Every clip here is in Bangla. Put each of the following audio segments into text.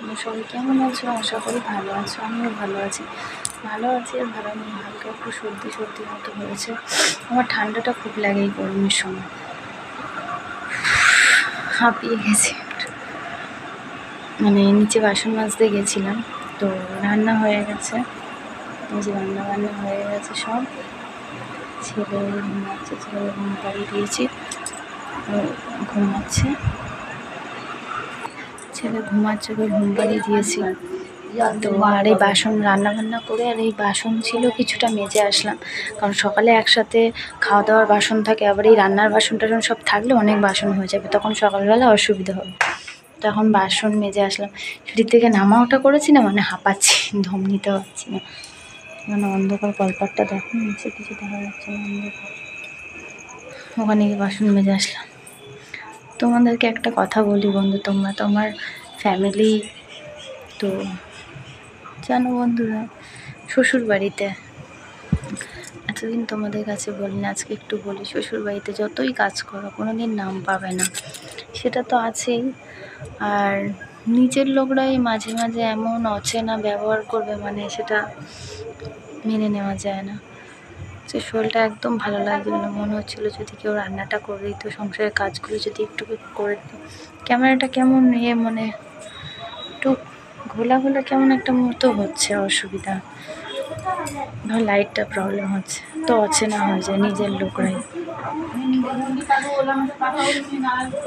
তোমরা সবাই কেমন আছো? আশা করি ভালো আছো। আমিও ভালো আছি আর ভালো নেই, হালকা একটু সর্দি মতো হয়েছে। আমার ঠান্ডাটা খুব লাগে এই গরমের সময়, হাঁপিয়ে গেছি। মানে নিচে বাসন মাজতে গেছিলাম, তো রান্না হয়ে গেছে, রান্না হয়ে গেছে সব। ছেলে ঘুমাচ্ছে, ছেলে ঘুম পাড়িয়ে দিয়েছি, ঘুমাচ্ছে, ছেলে ঘুমাচ্ছে, ওকে ঘুম পাড়িয়ে দিয়েছি। তো আর এই বাসন রান্না করে আর এই বাসন ছিল কিছুটা মেজে আসলাম, কারণ সকালে একসাথে খাওয়া দাওয়ার বাসন থাকে, আবার এই রান্নার বাসন টাসন সব থাকলে অনেক বাসন হয়ে যাবে, তখন সকালবেলা অসুবিধা হবে। তখন বাসন মেজে আসলাম, সিঁড়ির থেকে নামা ওঠা করেছি না, মানে হাঁপাচ্ছি, দম নিতে পারছি না, মানে অন্ধকার কলপাটটা দেখো, নিচে কিছু দেখা যাচ্ছে না, অন্ধকার। ওখানে গিয়ে বাসন মেজে আসলাম। তোমাদেরকে একটা কথা বলি বন্ধু, তোমরা তো আমার ফ্যামিলি, তো জানো বন্ধুরা, শ্বশুর বাড়িতে এতদিন তোমাদের কাছে বলি না, আজকে একটু বলি। শ্বশুর বাড়িতে যতই কাজ করো কোনো দিন নাম পাবে না, সেটা তো আছেই। আর নিজের লোকরাই মাঝে মাঝে এমন অচেনা ব্যবহার করবে, মানে সেটা মেনে নেওয়া যায় না। সে শরীরটা একদম ভালো লাগছিল না, মনে হচ্ছিলো যদি কেউ রান্নাটা করে দিত, সংসারের কাজগুলো যদি একটু করে দিত। ক্যামেরাটা কেমন মানে একটু ঘোলা কেমন একটা মতো হচ্ছে, অসুবিধা, লাইটটা প্রবলেম হচ্ছে, তো অচেনা হয়ে যায় নিজের লোকরাই।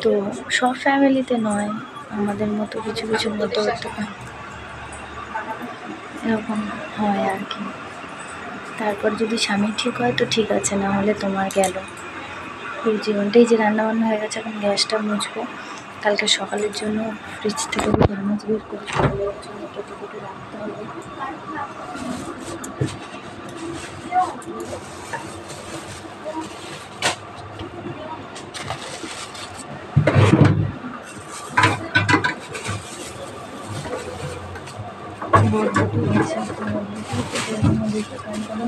তো সব ফ্যামিলিতে নয়, আমাদের মতো কিছু মতো এরকম হয় আর কি। তারপর যদি স্বামী ঠিক হয় তো ঠিক আছে, না হলে তোমার গেল এই জীবনটাই। যে রান্নাবান্না হয়ে গেছে, এখন গ্যাসটা মুছবো, কালকে সকালের জন্য ফ্রিজ থেকে মাছ বের করে সকালের জন্য কেটে রাখতে হবে।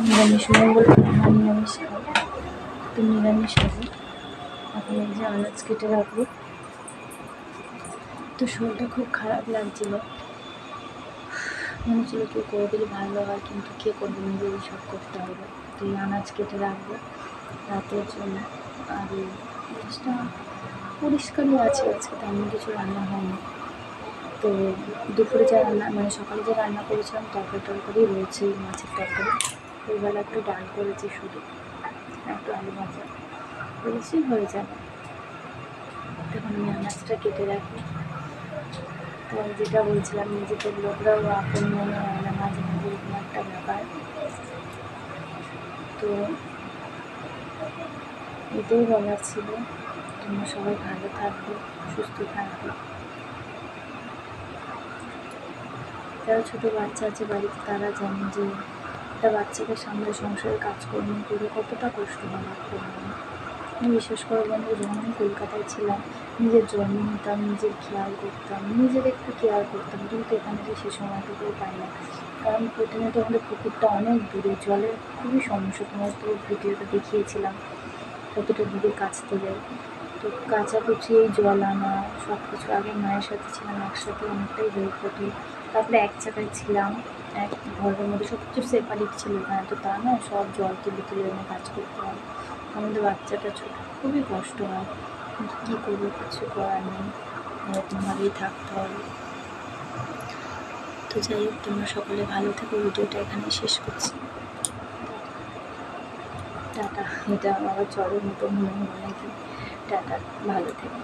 নিরামিষ মঙ্গল, আমার নিরামিষ খাই, তো নিরামিষ হবে। এখন এই যে আনাজ কেটে রাখবো। তো শরীরটা খুব খারাপ লাগছিল, মনে হচ্ছিল কেউ করে দিলে ভালো হয়, কিন্তু কে করবে, নিজেরই সব করতে হবে। তো এই আনাজ কেটে রাখবো রাতের জন্য। আর এই জিনিসটা পরিষ্কারই আছে, আজকে তেমন কিছু রান্না হয়নি। তো দুপুরে যা রান্না, মানে সকালে যে রান্না করেছিলাম তরকারি রয়েছে, মাছের তরকারি, ওইবেলা একটু ডাল করেছি শুধু, একটু আলু ভাজা করেছি, হয়ে যাবে। তখন আমি আনাজটা কেটে রাখি। তো যেটা বলছিলাম, নিজেদের লোকরাও আপন মনে হয় না, মাঝে মাঝে এরকম একটা ব্যাপার। তো এটাই বলার ছিল, তোমরা সবাই ভালো থাকবে, সুস্থ থাকবে। যারা ছোটো বাচ্চা আছে বাড়িতে, তারা জানে যে একটা বাচ্চাকে সামনে সংসারের কাজকর্ম করে কতটা কষ্ট হয়। আমি বিশেষ করে বন্ধু, যখন আমি কলকাতায় ছিলাম, নিজের জন্ম নিতাম, নিজের খেয়াল করতাম, নিজের একটু কেয়ার করতাম, কিন্তু এখানে যে সে সময়টুকুও পাই না। কারণ প্রথমত আমাদের পুকুরটা অনেক দূরে, জলের খুবই সমস্যা, তোমার তো ভিডিওটা দেখিয়েছিলাম কতটা দূরে কাচতে যাই। তো কাচাকুচি, এই জল আনা, সব কিছু, আগে মায়ের সাথে ছিলাম একসাথে, অনেকটাই হেল্প হতো। তারপরে এক জায়গায় ছিলাম, এক ঘরের মধ্যে সব কিছু সেপারেট ছিল, এখানে তো তা না, সব জল তুলে এনে কাজ করতে হয়। আমাদের বাচ্চাটা ছোটো, খুবই কষ্ট হয়, কিন্তু কী করবো, কিছু করার নেই, এরকমভাবেই থাকতে হবে। তো যাই হোক, তোমরা সকলে ভালো থেকো, ভিডিওটা এখানে শেষ করছি, টাটা। এটা আবার জ্বরের মতো মনে হয় নাকি, টাটা, ভালো থেকো।